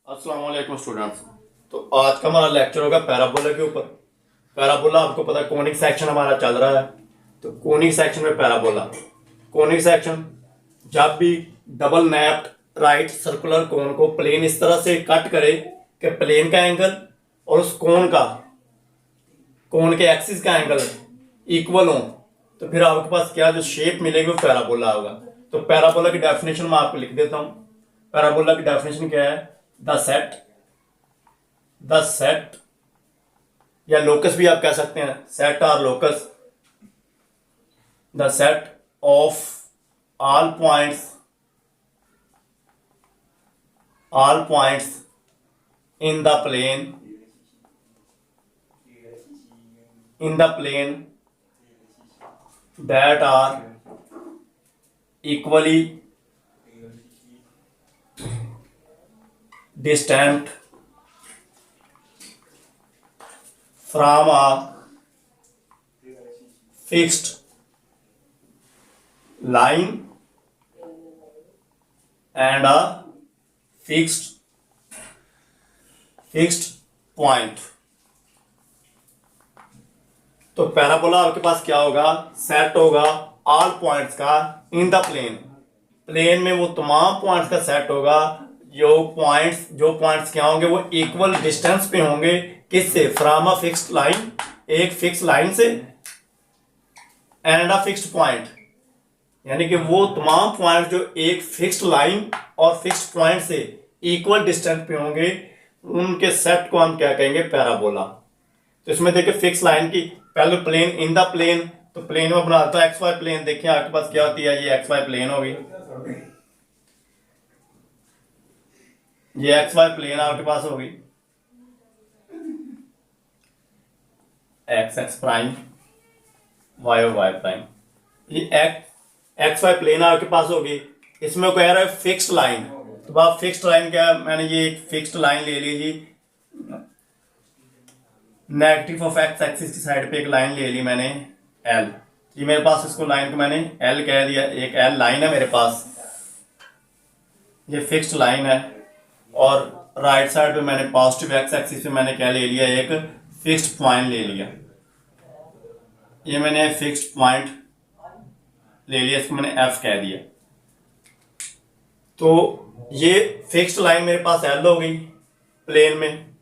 अस्सलाम वालेकुम स्टूडेंट्स। तो आज का हमारा लेक्चर होगा पैराबोला के ऊपर। पैराबोला आपको पता है कोनिक सेक्शन हमारा चल रहा है। तो कोनिक सेक्शन में पैराबोला, कोनिक सेक्शन जब भी डबल नैप्ड राइट सर्कुलर कोन को प्लेन इस तरह से कट करे कि प्लेन का एंगल और उस कोन के एक्सिस का एंगल इक्वल हो, तो फिर आपके पास क्या जो शेप मिलेगी वो पैराबोला होगा। तो पैराबोला की डेफिनेशन मैं आपको लिख देता हूं। पैराबोला की डेफिनेशन क्या है? द सेट या लोकस भी आप कह सकते हैं, सेट और locus, the set of all points in the plane that are equally distant from a fixed line and a fixed point। तो पैराबोला आपके पास क्या होगा? सेट होगा ऑल पॉइंट्स का इन द प्लेन में वो तमाम पॉइंट्स का सेट होगा जो पॉइंट्स क्या होंगे वो इक्वल डिस्टेंस पे होंगे। किससे? फ्रॉम अ फिक्स्ड लाइन, एक फिक्स लाइन से, एंड अ फिक्स्ड पॉइंट, यानी कि वो तमाम पॉइंट जो एक फिक्स्ड लाइन और फिक्स्ड पॉइंट से इक्वल डिस्टेंस पे होंगे, उनके सेट को हम क्या कहेंगे? पैराबोला। तो इसमें देखिए फिक्स लाइन की पहले प्लेन इन द प्लेन, तो प्लेन में बनाता है एक्स वाई प्लेन। देखिए आपके पास क्या होती है, ये एक्स वाई प्लेन होगी, ये एक्स वाई प्लेन आपके पास होगी, x x prime, y y prime, ये एक्स वाई प्लेन आपके पास होगी। इसमें कह रहा है फिक्स्ड लाइन, तो आप फिक्स्ड लाइन क्या, मैंने ये एक फिक्स्ड लाइन ले लीजिए, नेगेटिव ऑफ एक्स एक्सिस की साइड पे एक लाइन ले ली मैंने एल। ये मेरे पास, इसको लाइन को मैंने एल कह दिया, एक एल लाइन है मेरे पास, ये फिक्स्ड लाइन है। और राइट साइड पे मैंने पॉजिटिव एक्स एक्सिस पे मैंने क्या ले लिया? एक फिक्स्ड पॉइंट ले लिया, ये मैंने फिक्स्ड पॉइंट ले लिया, इसको मैंने एफ कह दिया। तो ये फिक्स्ड लाइन मेरे पास एल हो गई प्लेन में,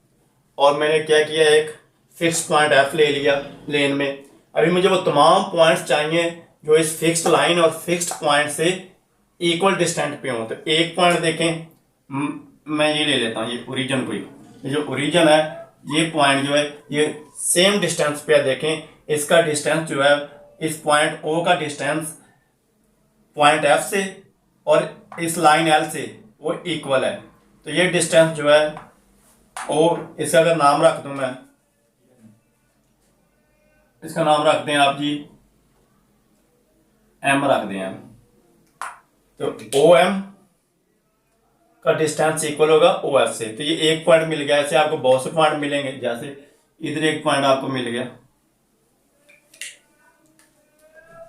और मैंने क्या किया? एक फिक्स पॉइंट एफ ले लिया प्लेन में। अभी मुझे वो तमाम पॉइंट्स चाहिए जो इस फिक्स्ड लाइन और फिक्स्ड पॉइंट से इक्वल डिस्टेंट पे हो। तो एक पॉइंट देखें, मैं ये ले लेता हूँ, ये ओरिजिन को, ये जो ओरिजिन है, ये पॉइंट जो है ये सेम डिस्टेंस पे है। देखें इसका डिस्टेंस जो है, इस पॉइंट ओ का डिस्टेंस पॉइंट एफ से और इस लाइन एल से वो इक्वल है। तो ये डिस्टेंस जो है ओ, इसका अगर नाम रख दूं मैं, इसका नाम रख दें आप जी, एम रख दें एम। तो ओ एम का डिस्टेंस इक्वल होगा ओ एफ से। तो ये एक पॉइंट मिल गया, ऐसे आपको बहुत से पॉइंट मिलेंगे, जैसे इधर एक पॉइंट आपको मिल गया।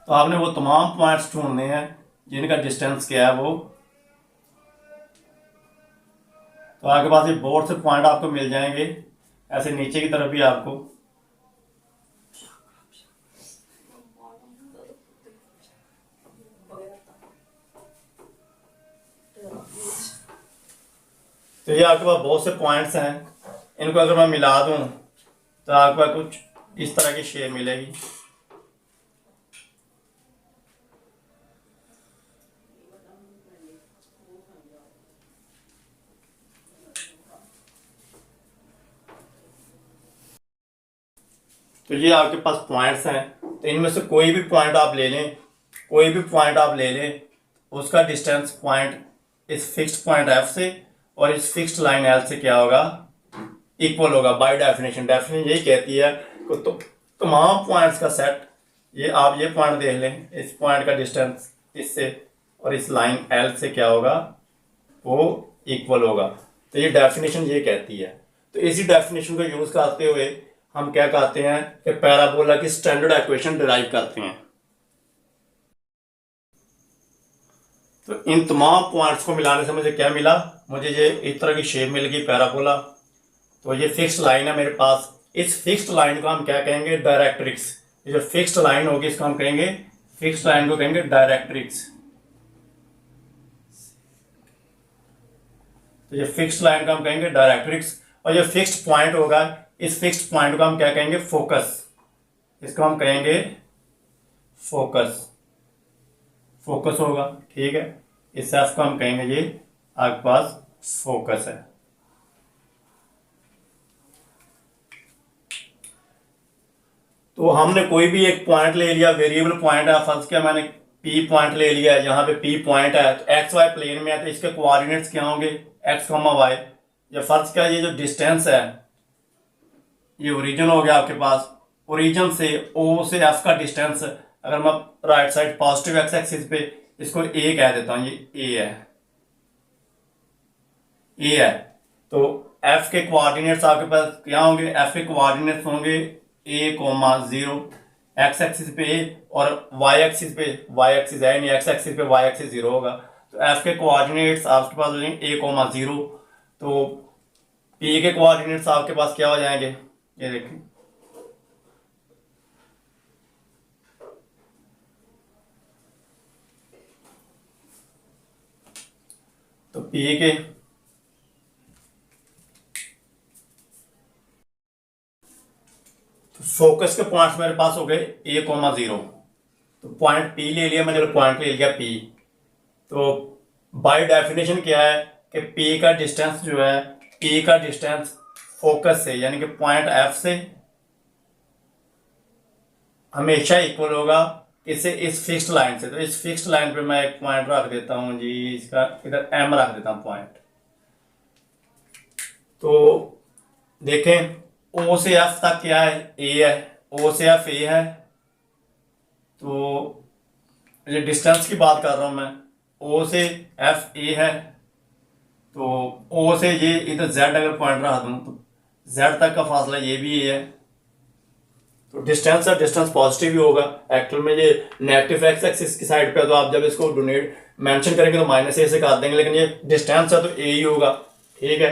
तो आपने वो तमाम पॉइंट्स ढूंढने हैं जिनका डिस्टेंस क्या है वो। तो आपके पास ये बहुत से पॉइंट आपको मिल जाएंगे, ऐसे नीचे की तरफ भी आपको। तो ये आपके पास बहुत से पॉइंट्स हैं, इनको अगर मैं मिला दूं तो आपके पास कुछ इस तरह की शेप मिलेगी। तो ये आपके पास पॉइंट्स हैं, तो इनमें से कोई भी पॉइंट आप ले लें, उसका डिस्टेंस पॉइंट इस फिक्स्ड पॉइंट एफ से और इस फिक्स्ड लाइन एल से क्या होगा? इक्वल होगा बाय डेफिनेशन। डेफिनेशन यही कहती है कि तो तमाम पॉइंट्स का सेट, ये आप ये पॉइंट देख लें, इस पॉइंट का डिस्टेंस इससे और इस लाइन एल से क्या होगा? वो इक्वल होगा। तो ये डेफिनेशन ये कहती है। तो इसी डेफिनेशन को यूज करते हुए हम क्या कहते हैं कि पैराबोला की स्टैंडर्ड इक्वेशन डिराइव करते हैं। तो इन तमाम पॉइंट्स को मिलाने से मुझे क्या मिला, मुझे ये इस तरह की शेप मिल गई पैराबोला। तो ये फिक्स्ड लाइन है मेरे पास। इस फिक्स्ड लाइन को हम क्या कहेंगे, डायरेक्ट्रिक्स। ये जो फिक्स्ड लाइन होगी इसको हम कहेंगे, फिक्स्ड लाइन को कहेंगे डायरेक्ट्रिक्स। तो ये फिक्स्ड लाइन को हम कहेंगे डायरेक्ट्रिक्स। और जो फिक्स्ड पॉइंट होगा, इस फिक्स्ड पॉइंट को हम क्या कहेंगे, फोकस। इसको हम कहेंगे फोकस, फोकस होगा, ठीक है। इस एफ को हम कहेंगे ये आपके पास फोकस है। तो हमने कोई भी एक पॉइंट ले लिया, वेरिएबल पॉइंट है, फर्ज किया मैंने पी पॉइंट ले लिया है, यहाँ पे पी पॉइंट है, तो एक्स वाई प्लेन में है, तो इसके कोऑर्डिनेट्स क्या होंगे, एक्स कॉमा वाई। या फर्ज किया ये जो डिस्टेंस है, ये ओरिजिन हो गया आपके पास, ओरिजिन से ओ से एफ का डिस्टेंस, अगर मैं right side positive x axis पे इसको ए कह देता हूं, ये ए है, ए है। तो एफ के कोऑर्डिनेट्स आपके पास क्या होंगे, एफ के कोऑर्डिनेट्स होंगे ए कोमा 0, एक्स एक्सिस पे ए, और वाई एक्सिस पे, वाई एक्सिस है नहीं, एक्स एक्सिस पे वाई एक्सिस 0 होगा। तो एफ के कोऑर्डिनेट्स आपके पास हो जाएंगे ए कोमा 0। तो पी के कोऑर्डिनेट्स आपके पास क्या हो जाएंगे, ये देखें, तो पी के फोकस के पॉइंट्स मेरे पास हो गए ए कोमा 0। तो पॉइंट पी ले लिया मैंने, पॉइंट ले लिया पी। तो बाय डेफिनेशन क्या है कि पी का डिस्टेंस जो है, पी का डिस्टेंस फोकस से यानी कि पॉइंट एफ से हमेशा इक्वल होगा इससे, इस फिक्स्ड लाइन से। तो इस फिक्स्ड लाइन पे मैं एक पॉइंट रख देता हूं जी, इसका इधर एम रख देता हूं पॉइंट। तो देखें ओ से एफ तक क्या है, ए है, ओ से एफ ए है। तो ये डिस्टेंस की बात कर रहा हूं मैं, ओ से एफ ए है। तो ओ से ये इधर जेड अगर पॉइंट रखा दूं तो जेड तक का फासला ये भी ए है। तो डिस्टेंस है, डिस्टेंस पॉजिटिव ही होगा। एक्चुअल में ये नेगेटिव एक्स एक्सिस की साइड पे, तो आप जब इसको डोनेट मेंशन करेंगे तो माइनस ए से कर देंगे, लेकिन ये डिस्टेंस है तो ए ही होगा, ठीक है।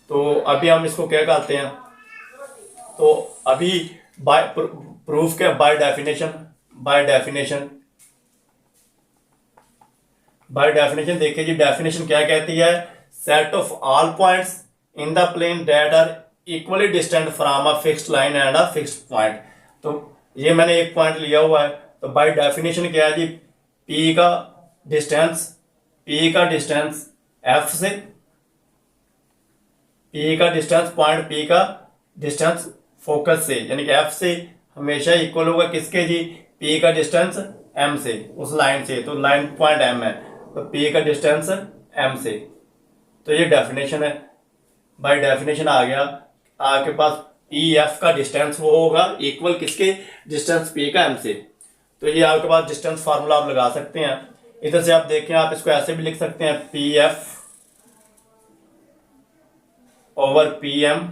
तो अभी हम इसको क्या करते हैं, तो अभी बाय प्रूफ क्या, by definition, by definition, by definition देखिए जी, डेफिनेशन क्या कहती है, set of all points in the plane that are equally distant from a fixed line and a fixed point. तो ये मैंने एक पॉइंट लिया हुआ है, तो बाय डेफिनेशन क्या है जी, पी का डिस्टेंस, पी का डिस्टेंस एफ से, पी का डिस्टेंस, पॉइंट पी का डिस्टेंस फोकस से, यानी कि एफ से हमेशा इक्वल होगा किसके जी, पी का डिस्टेंस एम से, उस लाइन से। तो लाइन पॉइंट एम है, तो पी का डिस्टेंस एम से। तो ये डेफिनेशन है, बाय डेफिनेशन आ गया आपके पास, पी एफ का डिस्टेंस वो होगा इक्वल किसके, डिस्टेंस पी का एम से। तो ये आपके पास डिस्टेंस फार्मूला आप लगा सकते हैं। इधर से आप देखें, आप इसको ऐसे भी लिख सकते हैं, P F over P M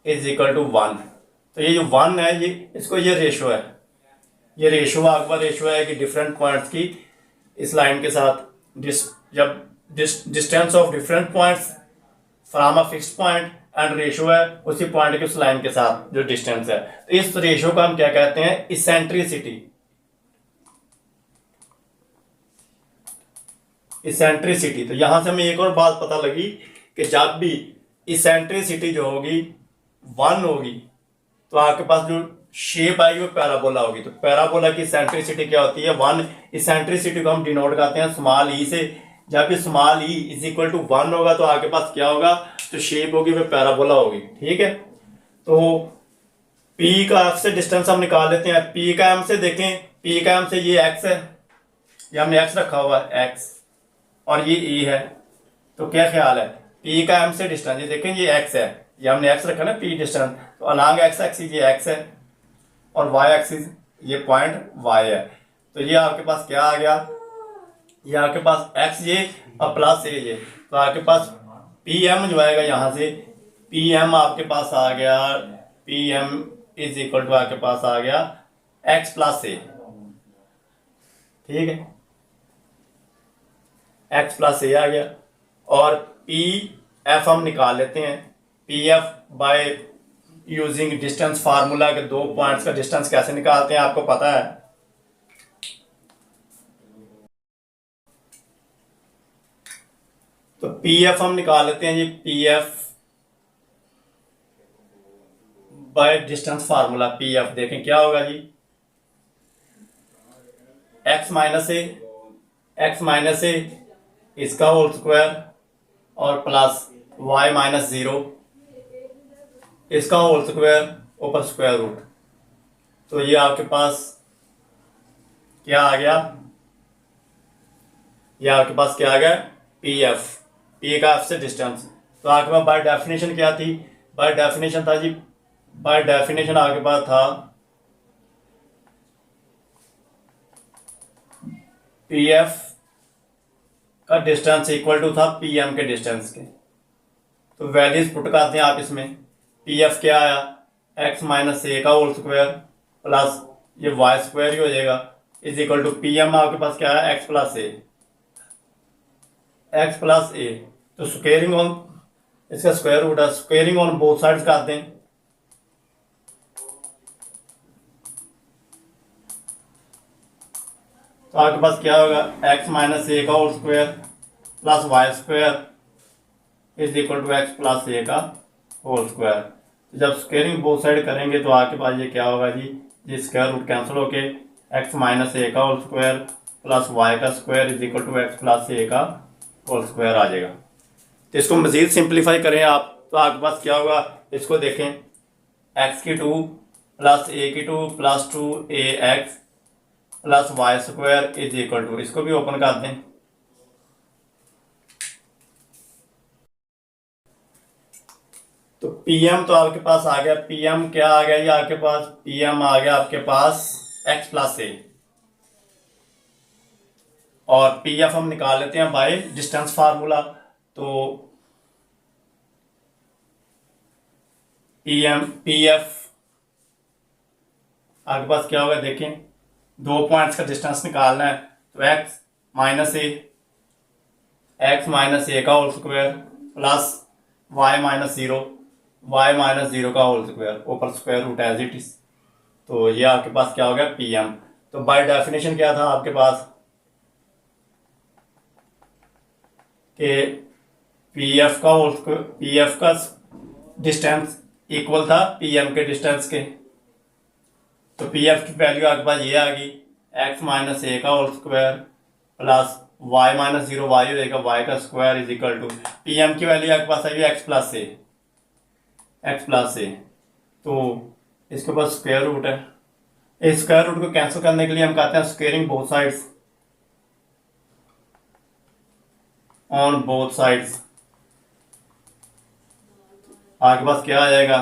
is equal to 1। तो ये जो 1 है, ये इसको, ये रेशो है, ये रेशो आपके पास रेशो है कि डिफरेंट पॉइंट्स की इस लाइन के साथ, जब distance of different points from a fixed point and ratio है उसी पॉइंट के उस लाइन के साथ जो डिस्टेंस है। तो इस रेशो को हम क्या कहते हैं, इसेंट्रिसिटी। इसेंट्रिसिटी, तो यहां से हमें एक और बात पता लगी कि जब भी इसेंट्रिसिटी जो होगी 1 होगी, तो आपके पास जो शेप आएगी वो पैराबोला होगी। तो पैराबोला की इसेंट्रिसिटी क्या होती है, 1। इसेंट्रिसिटी को हम डिनोट करते हैं स्मॉल ई से। जब भी small e is equal to 1 होगा तो आपके पास क्या होगा, जो शेप होगी वो पैराबोला होगी, ठीक है। तो पी का एफ से डिस्टेंस हम निकाल लेते हैं, पी का एम से देखें, पी का एम से ये एक्स है, ये हमने एक्स रखा हुआ है, एक्स, और ये ई है। तो क्या ख्याल है, पी का एम से डिस्टेंस, ये देखें ये एक्स है, ये हमने एक्स रखा ना, पी डिस्टेंस, तो अलॉन्ग एक्स एक्सिस ये एक्स है, और वाई एक्सिस ये पॉइंट वाई है। तो ये आपके पास क्या आ गया, ये आपके पास एक्स ये और प्लस ये, तो आपके पास पी एम जो आएगा यहाँ से, पी एम आपके पास आ गया, P M is equal to आपके पास आ गया एक्स प्लस ए, ठीक है। एक्स प्लस ए आ गया। और पी एफ हम निकाल लेते हैं, P F by using distance formula के दो पॉइंट्स का डिस्टेंस कैसे निकालते हैं आपको पता है। तो पी एफ हम निकाल लेते हैं जी, P F by distance formula. P F देखें क्या होगा जी, एक्स माइनस ए इसका होल स्क्वायर और प्लस वाई माइनस 0 इसका होल स्क्वायर ऊपर स्क्वायर रूट। तो ये आपके पास क्या आ गया, ये आपके पास क्या आ गया, पी एफ, पी का एफ से डिस्टेंस। तो आपके पास बाय डेफिनेशन क्या थी, बाय डेफिनेशन था जी, बाय डेफिनेशन आपके पास था पी एफ का डिस्टेंस इक्वल टू था पी एम के डिस्टेंस के। तो वैल्यूज पुट करते हैं आप इसमें, पी एफ क्या आया, एक्स माइनस ए का होल स्क्वायर प्लस ये वाई स्क्वायर ही हो जाएगा is equal to P M आपके पास क्या है, x plus a, x plus a. तो स्क्वेयरिंग ऑन इसका स्क्वायर रूट है, स्क्वेयरिंग ऑन बोथ साइड्स करते हैं। तो आपके पास क्या होगा, एक्स माइनस ए का whole square plus Y square is equal to X plus A का होल स्क्वायर। तो जब स्क्वेयरिंग बोथ साइड करेंगे तो आपके पास ये क्या होगा जी, ये स्क्वायर रूट कैंसिल होके एक्स माइनस ए का होल स्क्वायर प्लस वाई का square is equal to X plus A का होल स्क्वायर आ जाएगा। तो इसको मजीद सिंप्लीफाई करें आप तो आपके पास क्या होगा, इसको देखें, एक्स की 2 प्लस ए की 2 plus 2 a x plus Y square is equal to, इसको भी ओपन कर दें। तो पीएम तो आपके पास आ गया, पीएम क्या आ गया ये आपके पास, पीएम आ गया आपके पास एक्स प्लस ए। और पीएफ हम निकाल लेते हैं बाय डिस्टेंस फार्मूला। तो पीएफ आपके पास क्या होगा, देखें दो पॉइंट्स का डिस्टेंस निकालना है। तो एक्स माइनस ए का whole square plus Y minus 0 का होल स्क्वायर ऊपर square root as it is. तो ये आपके पास क्या हो गया, पीएम। तो बाय डेफिनेशन क्या था आपके पास कि पीएफ का डिस्टेंस इक्वल था पीएम के डिस्टेंस के। तो पीएफ की वैल्यू आपके पास ये आ गई, एक्स माइनस ए का whole square plus Y minus 0 y हो जाएगा वाई का square is equal to PM की वैल्यू आपके पास आई एक्स प्लस ए। तो इसके पास स्क्वायर रूट है, इस स्क्वायर रूट को कैंसिल करने के लिए हम कहते हैं squaring both sides on both sides. आपके पास क्या आ जाएगा,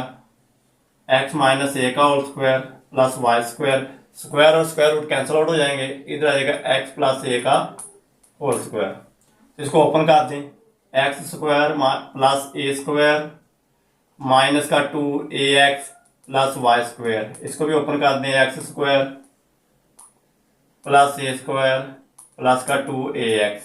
एक्स माइनस ए का whole square plus Y square, square और स्क्वायर रूट कैंसिल आउट हो जाएंगे, इधर आ जाएगा एक्स प्लस ए का होल स्क्वायर। इसको ओपन कर दें, x square plus A square minus का 2ax प्लस वाई स्क्वायर, इसको भी ओपन कर दें, x square plus A square plus का 2ax।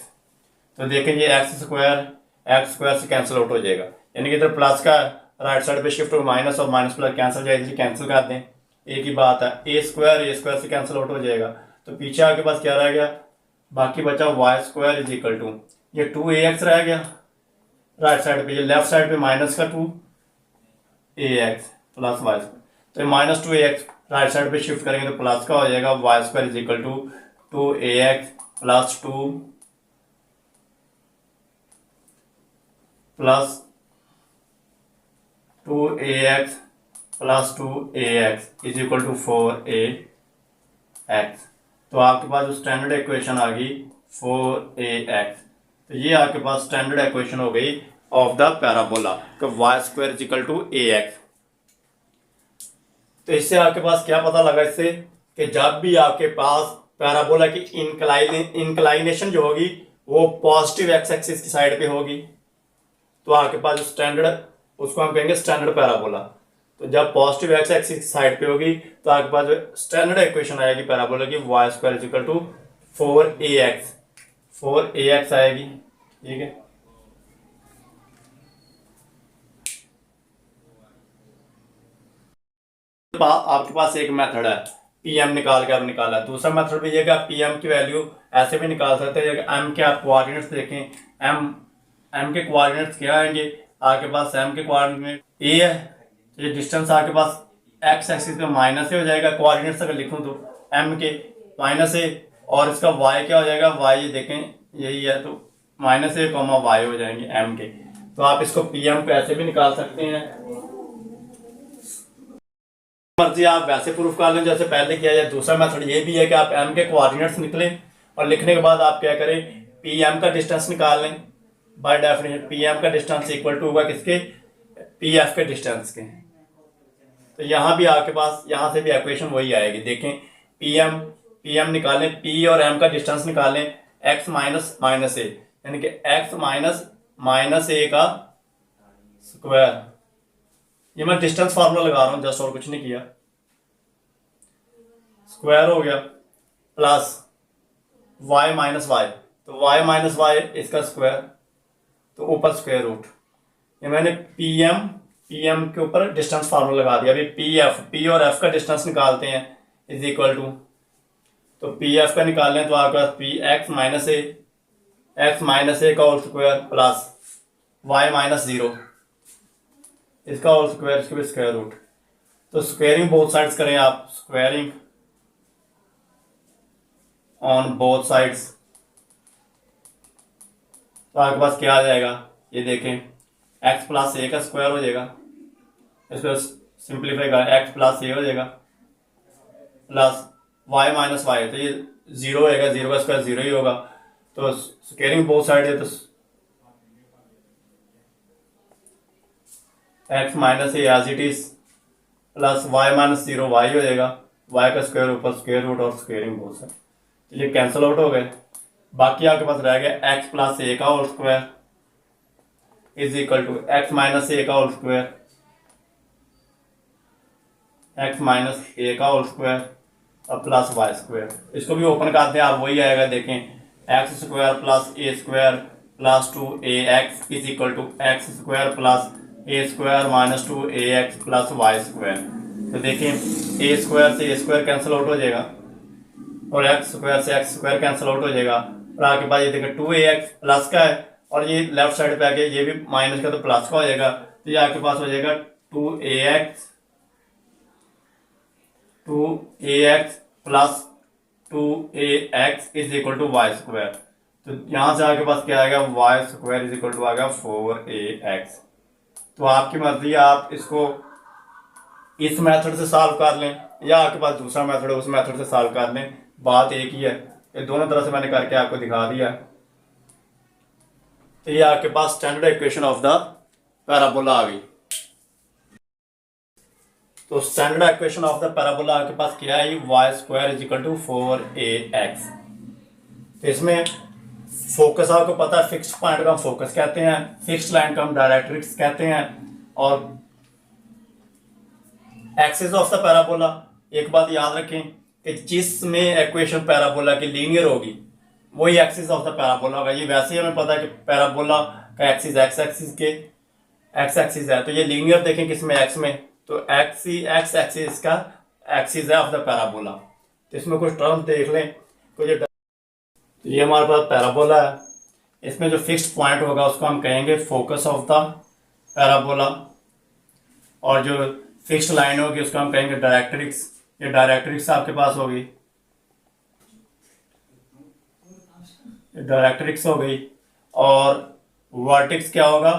तो देखें ये एक्स स्क्वायर से कैंसिल आउट हो जाएगा, यानी कि इधर प्लस का राइट साइड पे शिफ्ट हो माइनस और माइनस प्लस कैंसिल जाएगी, कैंसिल कर दें, एक ही बात है, ए स्क्वायर से कैंसिल आउट हो जाएगा। तो पीछे आपके पास क्या रह गया, बाकी बचा y square is equal to ये 2ax रह गया राइट साइड पे, ये लेफ्ट साइड पे माइनस का 2ax प्लस वाई स्क्वायर। तो माइनस 2ax राइट साइड पे शिफ्ट करेंगे तो प्लस का हो जाएगा, y square is equal to 2ax plus 2ax is equal to 4ax। तो आपके पास जो स्टैंडर्ड इक्वेशन आ गई 4ax। तो ये आपके पास स्टैंडर्ड इक्वेशन हो गई ऑफ द पैराबोला कि y square is equal to ax। तो इससे आपके पास क्या पता लगा, इससे कि जब भी आपके पास पैराबोला की इंक्लाइनेशन जो होगी वो पॉजिटिव एक्स एक्सिस की साइड पे होगी, तो आपके पास जो स्टैंडर्ड उसको हम कहेंगे स्टैंडर्ड पैराबोला। तो जब पॉजिटिव एक्स एक्सिस की साइड पे होगी तो आपके पास जो स्टैंडर्ड इक्वेशन आएगी पैराबोला की y square is equal to 4ax 4ax आएगी, ठीक है। आपके पास एक मेथड है पीएम निकाल के आप निकाला, दूसरा मेथड भी ये कि आप पीएम की वैल्यू ऐसे भी निकाल सकते हैं। एम के आप कोऑर्डिनेट्स देखें, एम के कोऑर्डिनेट्स क्या आएंगे आपके पास, एम के कोऑर्डिनेट ए है, तो ये डिस्टेंस आपके पास एक्स एक्सिस पे माइनस ए हो जाएगा, कोऑर्डिनेट्स अगर लिखूं तो एम के माइनस ए, और इसका वाई क्या हो जाएगा, वाई ये देखें यही है, तो माइनस ए कॉमा वाई हो जाएंगे एम के। तो आप इसको पीएम को ऐसे भी निकाल सकते हैं, मर्जी आप वैसे प्रूफ कर लें जैसे पहले किया जाए। दूसरा मेथड ये भी है कि आप एम के कोऑर्डिनेट्स निकलें और लिखने के बाद आप क्या करें, पी एम का डिस्टेंस निकाल लें। बाय डेफिनेशन पी एम का डिस्टेंस इक्वल टू होगा किसके, पी एफ के डिस्टेंस के। तो यहाँ भी आपके पास यहाँ से भी इक्वेशन वही आएगी, देखें पी एम निकालें, पी और एम का डिस्टेंस निकालें, एक्स माइनस माइनस ए, यानी कि एक्स माइनस ए का स्क्वायर। ये मैं डिस्टेंस फार्मूला लगा रहा हूं जस्ट, और कुछ नहीं किया। स्क्वायर हो गया प्लस y माइनस वाई, तो y माइनस वाई इसका स्क्वायर, तो ऊपर स्क्वायर रूट। ये मैंने पीएम के ऊपर डिस्टेंस फार्मूला लगा दिया। अभी पी और एफ का डिस्टेंस निकालते हैं, इज इक्वल टू, तो पी एफ का निकाल लें तो आपके पास पी एक्स माइनस ए का whole square plus Y minus zero इसका होल स्क्वायर, इसके भी स्क्वायर रूट। तो स्क्वायरिंग बोथ साइड्स करें आप, स्क्वायरिंग ऑन बोथ साइड्स, तो आपके पास क्या आ जाएगा, ये देखें x प्लस ए का स्क्वायर हो जाएगा, इसको सिंप्लीफाई करें x प्लस ए हो जाएगा प्लस y माइनस वाई, तो ये जीरो होएगा, जीरो का स्क्वायर जीरो ही होगा। तो स्क्वायरिंग बोथ साइड है, तो x minus a as it is plus y minus zero y हो जाएगा, y का स्क्वायर ऊपर स्क्वायर रूट और स्क्वायरिंग बोथ साइड, तो ये कैंसिल आउट हो गए। बाकी आपके पास रह गया x प्लस ए का whole square is equal to X minus ए का होल स्क्वायर, एक्स माइनस ए का होल स्क्वायर और प्लस वाई स्क्वायर। इसको भी ओपन करते हैं आप, वही आएगा, देखें X square plus A square plus 2ax is equal to X square plus A square minus 2ax plus Y square. तो देखें ए स्क्वायर से ए स्क्वायर कैंसिल आउट हो जाएगा और एक्स स्क्वायर से एक्स स्क्वायर कैंसिल आउट हो जाएगा, और आपके पास ये देखें 2ax प्लस का है और ये लेफ्ट साइड पे आके ये भी माइनस का, तो प्लस का हो जाएगा, तो ये आपके पास हो जाएगा 2ax plus 2ax is equal to y square. तो यहां से आपके पास क्या आएगा, y square is equal to आएगा 4ax। तो आपकी मर्जी, आप इसको इस मेथड से सॉल्व कर लें या आपके पास दूसरा मेथड है उस मेथड से सॉल्व कर लें, बात एक ही है। ये दोनों तरह से मैंने करके आपको दिखा दिया। तो ये आपके पास standard equation of the parabola आ गई। तो standard equation of the parabola आपके पास क्या है, Y square is equal to 4ax। तो इसमें फोकस आपको पता है, फिक्स्ड पॉइंट का हम फोकस कहते हैं, फिक्स्ड लाइन का हम डायरेक्ट्रिक्स कहते हैं, और एक्सिस ऑफ द पैराबोला, एक बात याद रखें कि जिसमें इक्वेशन पैराबोला की लीनियर होगी वही एक्सिस ऑफ द पैराबोला होगा। ये वैसे ही हमें पता है कि पैराबोला का एक्सिस एक्स एक्सिस है, तो ये लीनियर देखें किसमें, एक्स में, तो एक्स एक्सिस का एक्सिस है ऑफ द पैराबोला। तो इसमें कुछ टर्म देख लें, तो ये हमारे पास पैराबोला है, इसमें जो फिक्स्ड पॉइंट होगा उसको हम कहेंगे फोकस ऑफ द पैराबोला, और जो फिक्स्ड लाइन होगी उसको हम कहेंगे डायरेक्ट्रिक्स। ये डायरेक्ट्रिक्स आपके पास होगी, डायरेक्ट्रिक्स हो गई। और वर्टिक्स क्या होगा,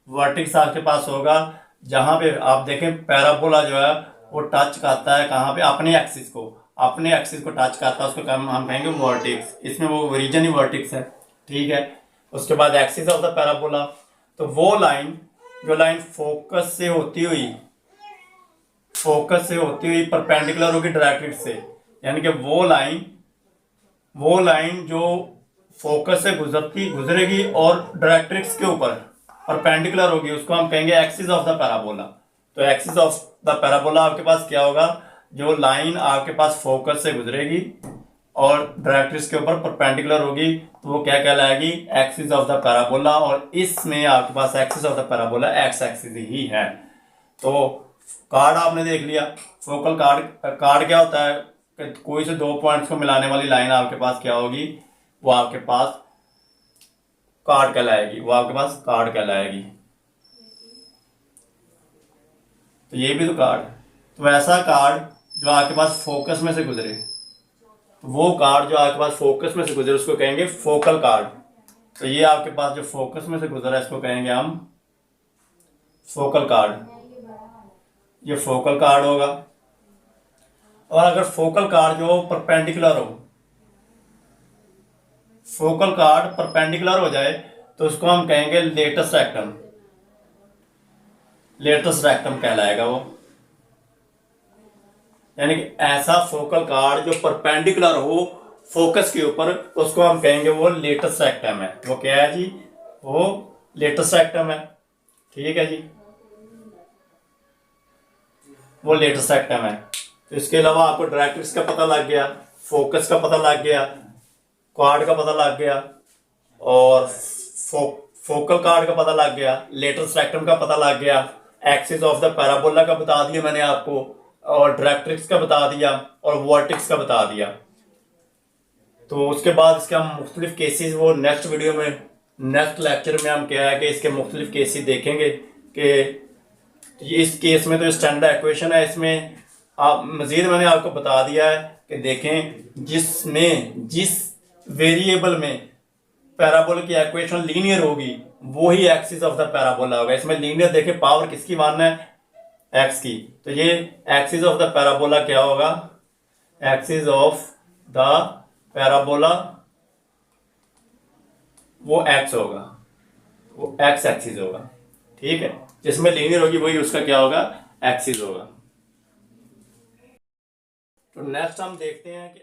वर्टिक्स आपके पास होगा जहां पे आप देखें पैराबोला जो है वो टच करता है कहाँ पे, अपने एक्सिस को टच करता है, उसको हम कहेंगे वर्टिक्स। इसमें वो रीजन ही वर्टिक्स है, ठीक है। उसके बाद एक्सिस ऑफ द पैराबोला, तो वो लाइन जो लाइन फोकस से होती हुई परपेंडिकुलर होगी डायरेक्ट्रिक्स से, यानी कि वो लाइन जो फोकस से गुजरेगी और डायरेक्ट्रिक्स के ऊपर परपेंडिकुलर होगी, उसको हम कहेंगे एक्सिस ऑफ द पैराबोला। तो एक्सिस ऑफ द पैराबोला आपके पास क्या होगा, जो लाइन आपके पास फोकस से गुजरेगी और डायरेक्ट्रिक्स के ऊपर परपेंडिकुलर होगी तो वो क्या कहलाएगी, एक्सिस ऑफ द पैराबोला। और इसमें आपके पास axis of the parabola X axis ही है। तो कार्ड आपने देख लिया। फोकल कार्ड क्या होता है कि कोई से दो पॉइंट्स को मिलाने वाली लाइन आपके पास क्या होगी, वो आपके पास कार्ड कहलाएगी, वो आपके पास कार्ड कहलाएगी। तो ये भी तो कार्ड। तो ऐसा कार्ड जो आपके पास फोकस में से गुजरे, तो वो कार्ड जो आपके पास फोकस में से गुजरे उसको कहेंगे फोकल कार्ड। तो ये आपके पास जो फोकस में से गुजरा है इसको कहेंगे हम फोकल कार्ड। ये फोकल कार्ड होगा। और अगर फोकल कार्ड जो परपेंडिकुलर हो, फोकल कार्ड परपेंडिकुलर हो जाए तो उसको हम कहेंगे लेटस रेक्टम। लेटस रेक्टम कहलाएगा वो। यानी कि ऐसा फोकल कार्ड जो परपेंडिकुलर हो फोकस के ऊपर, उसको हम कहेंगे वो लेटस रेक्टम है। वो क्या है जी, वो लेटस रेक्टम है। ठीक है जी, वो लेटस रेक्टम है। तो इसके अलावा आपको डायरेक्ट्रिक्स का पता लग गया, फोकस का पता लग गया, कार्ड का पता लग गया, और फोकल कार्ड का पता लग गया, लेटस रेक्टम का पता लग गया, एक्सिस ऑफ द पैराबोला का बता दिया मैंने आपको, और डायरेक्ट्रिक्स का बता दिया, और वर्टेक्स का बता दिया। तो उसके बाद इसके हम मुख्तलिफ केसेस वो नेक्स्ट वीडियो में, नेक्स्ट लेक्चर में हम क्या है कि इसके मुख्तलिफ केसेस देखेंगे कि इस केस में तो स्टैंडर्ड इक्वेशन है, इसमें आप मजीद मैंने आपको बता दिया है कि देखें जिस वेरिएबल में पैराबोला की इक्वेशन लीनियर होगी वो ही एक्सिस ऑफ द पैराबोला होगा। इसमें लीनियर देखें पावर किसकी मानना है, एक्स की। तो ये एक्सिस ऑफ द पैराबोला क्या होगा, एक्सिस ऑफ द पैराबोला वो एक्स होगा, वो एक्स एक्सिस होगा। ठीक है, जिसमें लीनियर होगी वही उसका क्या होगा, एक्सिस होगा। तो नेक्स्ट हम देखते हैं कि